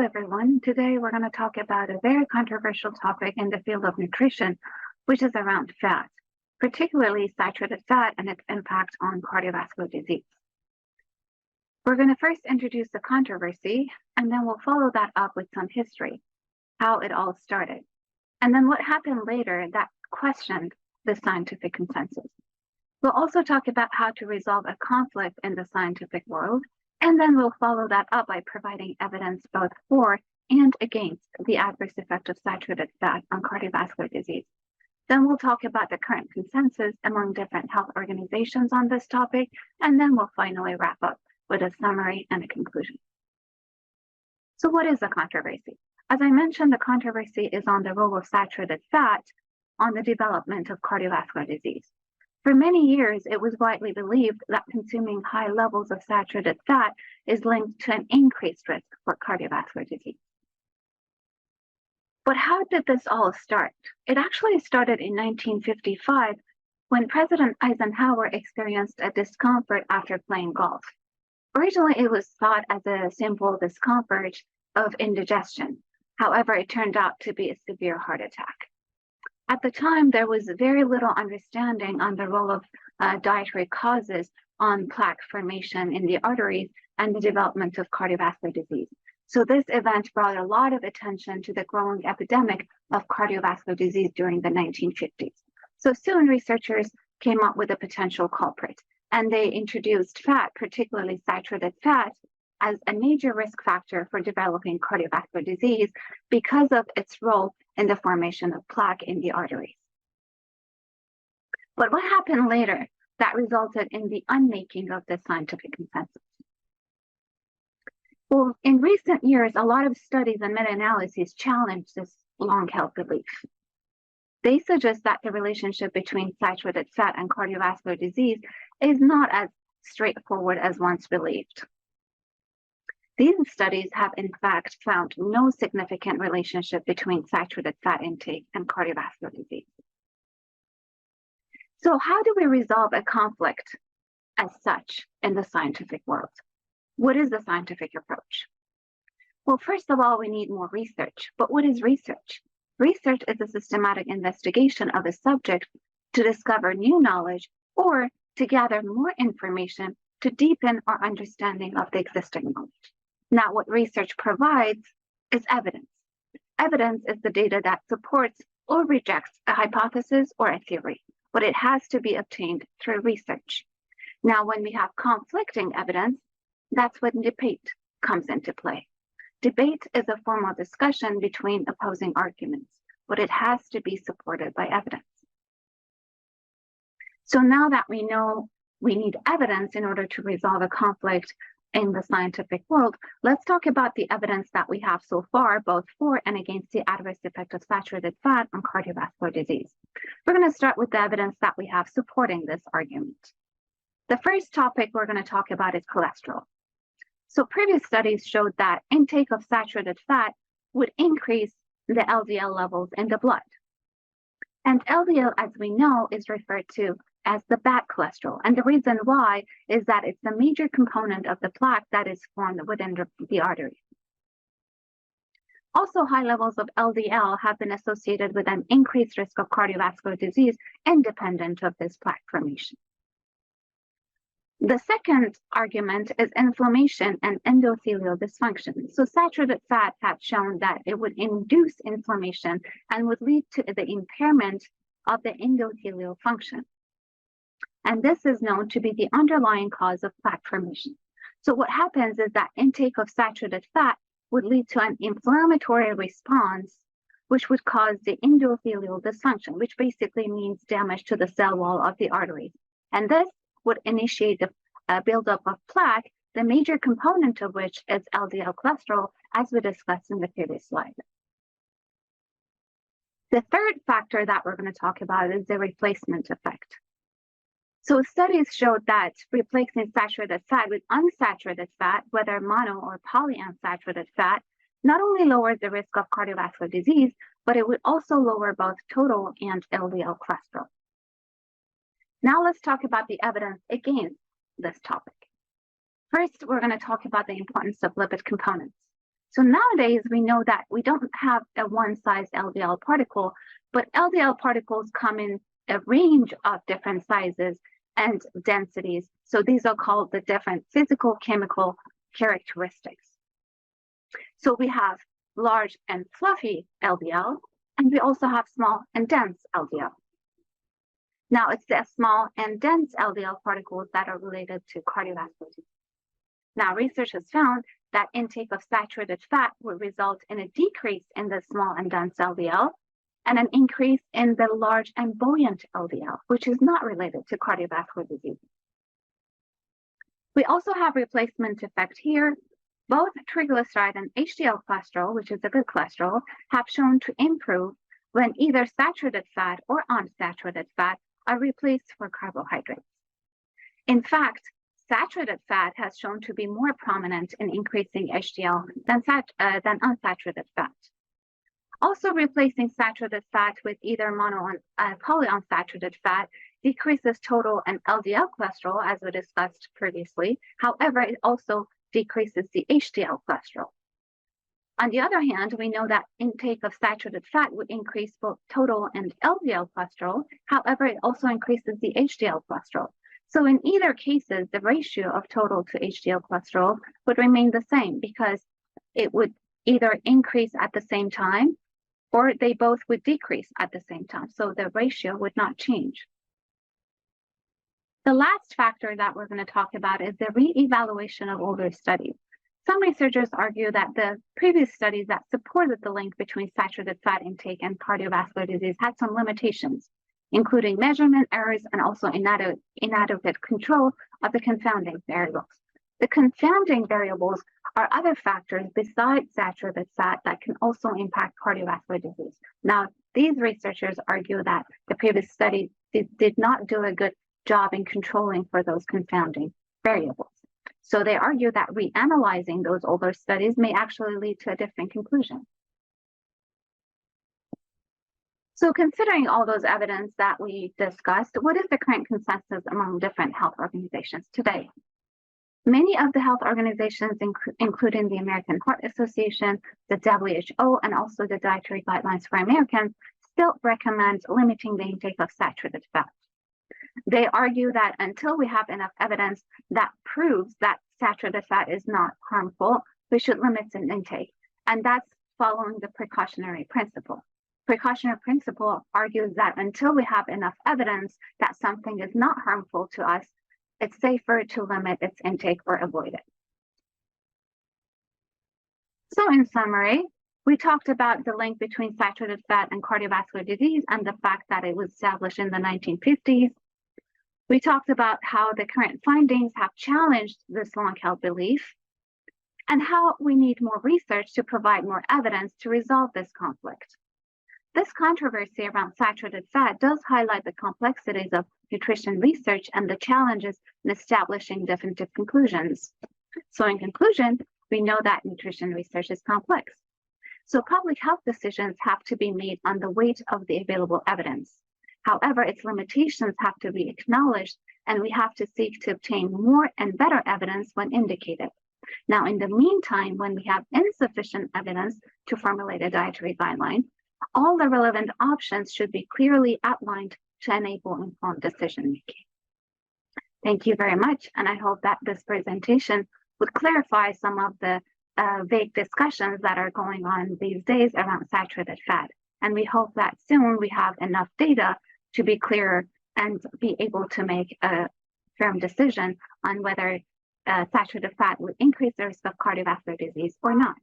everyone. Today we're going to talk about a very controversial topic in the field of nutrition, which is around fat, particularly saturated fat and its impact on cardiovascular disease. We're going to first introduce the controversy, and then we'll follow that up with some history, how it all started, and then what happened later that questioned the scientific consensus. We'll also talk about how to resolve a conflict in the scientific world, and then we'll follow that up by providing evidence both for and against the adverse effect of saturated fat on cardiovascular disease. Then we'll talk about the current consensus among different health organizations on this topic, and then we'll finally wrap up with a summary and a conclusion. So what is the controversy? As I mentioned, the controversy is on the role of saturated fat on the development of cardiovascular disease. For many years, it was widely believed that consuming high levels of saturated fat is linked to an increased risk for cardiovascular disease. But how did this all start? It actually started in 1955 when President Eisenhower experienced a discomfort after playing golf. Originally, it was thought as a simple discomfort of indigestion. However, it turned out to be a severe heart attack. At the time, there was very little understanding on the role of dietary causes on plaque formation in the arteries and the development of cardiovascular disease. So this event brought a lot of attention to the growing epidemic of cardiovascular disease during the 1950s. So soon researchers came up with a potential culprit, and they introduced fat, particularly saturated fat, as a major risk factor for developing cardiovascular disease because of its role in the formation of plaque in the arteries. But what happened later that resulted in the unmaking of the scientific consensus? Well, in recent years, a lot of studies and meta-analyses challenge this long-held belief. They suggest that the relationship between saturated fat and cardiovascular disease is not as straightforward as once believed. These studies have, in fact, found no significant relationship between saturated fat intake and cardiovascular disease. So how do we resolve a conflict as such in the scientific world? What is the scientific approach? Well, first of all, we need more research. But what is research? Research is a systematic investigation of a subject to discover new knowledge or to gather more information to deepen our understanding of the existing knowledge. Now, what research provides is evidence. Evidence is the data that supports or rejects a hypothesis or a theory, but it has to be obtained through research. Now, when we have conflicting evidence, that's when debate comes into play. Debate is a formal discussion between opposing arguments, but it has to be supported by evidence. So now that we know we need evidence in order to resolve a conflict in the scientific world, let's talk about the evidence that we have so far, both for and against the adverse effect of saturated fat on cardiovascular disease. We're going to start with the evidence that we have supporting this argument. The first topic we're going to talk about is cholesterol. So previous studies showed that intake of saturated fat would increase the LDL levels in the blood. And LDL, as we know, is referred to as the bad cholesterol. And the reason why is that it's a major component of the plaque that is formed within the artery. Also, high levels of LDL have been associated with an increased risk of cardiovascular disease independent of this plaque formation. The second argument is inflammation and endothelial dysfunction. So saturated fat had shown that it would induce inflammation and would lead to the impairment of the endothelial function. And this is known to be the underlying cause of plaque formation. So what happens is that intake of saturated fat would lead to an inflammatory response, which would cause the endothelial dysfunction, which basically means damage to the cell wall of the artery. And this would initiate the buildup of plaque, the major component of which is LDL cholesterol, as we discussed in the previous slide. The third factor that we're going to talk about is the replacement effect. So studies showed that replacing saturated fat with unsaturated fat, whether mono or polyunsaturated fat, not only lowers the risk of cardiovascular disease, but it would also lower both total and LDL cholesterol. Now let's talk about the evidence against this topic. First, we're going to talk about the importance of lipid components. So nowadays, we know that we don't have a one-size LDL particle, but LDL particles come in a range of different sizes and densities. So these are called the different physical chemical characteristics. So we have large and fluffy LDL, and we also have small and dense LDL. Now, it's the small and dense LDL particles that are related to cardiovascular disease. Now, research has found that intake of saturated fat would result in a decrease in the small and dense LDL and an increase in the large and buoyant LDL, which is not related to cardiovascular disease. We also have replacement effect here. Both triglyceride and HDL cholesterol, which is a good cholesterol, have shown to improve when either saturated fat or unsaturated fat are replaced for carbohydrates. In fact, saturated fat has shown to be more prominent in increasing HDL than unsaturated fat. Also, replacing saturated fat with either mono and polyunsaturated fat decreases total and LDL cholesterol, as we discussed previously. However, it also decreases the HDL cholesterol. On the other hand, we know that intake of saturated fat would increase both total and LDL cholesterol. However, it also increases the HDL cholesterol. So in either cases, the ratio of total to HDL cholesterol would remain the same because it would either increase at the same time or they both would decrease at the same time. So the ratio would not change. The last factor that we're going to talk about is the re-evaluation of older studies. Some researchers argue that the previous studies that supported the link between saturated fat intake and cardiovascular disease had some limitations, including measurement errors and also inadequate control of the confounding variables. The confounding variables are other factors besides saturated fat that can also impact cardiovascular disease. Now, these researchers argue that the previous study did not do a good job in controlling for those confounding variables. So they argue that reanalyzing those older studies may actually lead to a different conclusion. So considering all those evidence that we discussed, what is the current consensus among different health organizations today? Many of the health organizations, including the American Heart Association, the WHO, and also the Dietary Guidelines for Americans, still recommend limiting the intake of saturated fat. They argue that until we have enough evidence that proves that saturated fat is not harmful, we should limit its intake. And that's following the precautionary principle. Precautionary principle argues that until we have enough evidence that something is not harmful to us, it's safer to limit its intake or avoid it. So in summary, we talked about the link between saturated fat and cardiovascular disease and the fact that it was established in the 1950s. We talked about how the current findings have challenged this long-held belief and how we need more research to provide more evidence to resolve this conflict. This controversy around saturated fat does highlight the complexities of nutrition research and the challenges in establishing definitive conclusions. So in conclusion, we know that nutrition research is complex. So public health decisions have to be made on the weight of the available evidence. However, its limitations have to be acknowledged, and we have to seek to obtain more and better evidence when indicated. Now, in the meantime, when we have insufficient evidence to formulate a dietary guideline, all the relevant options should be clearly outlined to enable informed decision-making. Thank you very much, and I hope that this presentation would clarify some of the vague discussions that are going on these days around saturated fat. And we hope that soon we have enough data to be clear and be able to make a firm decision on whether saturated fat would increase the risk of cardiovascular disease or not.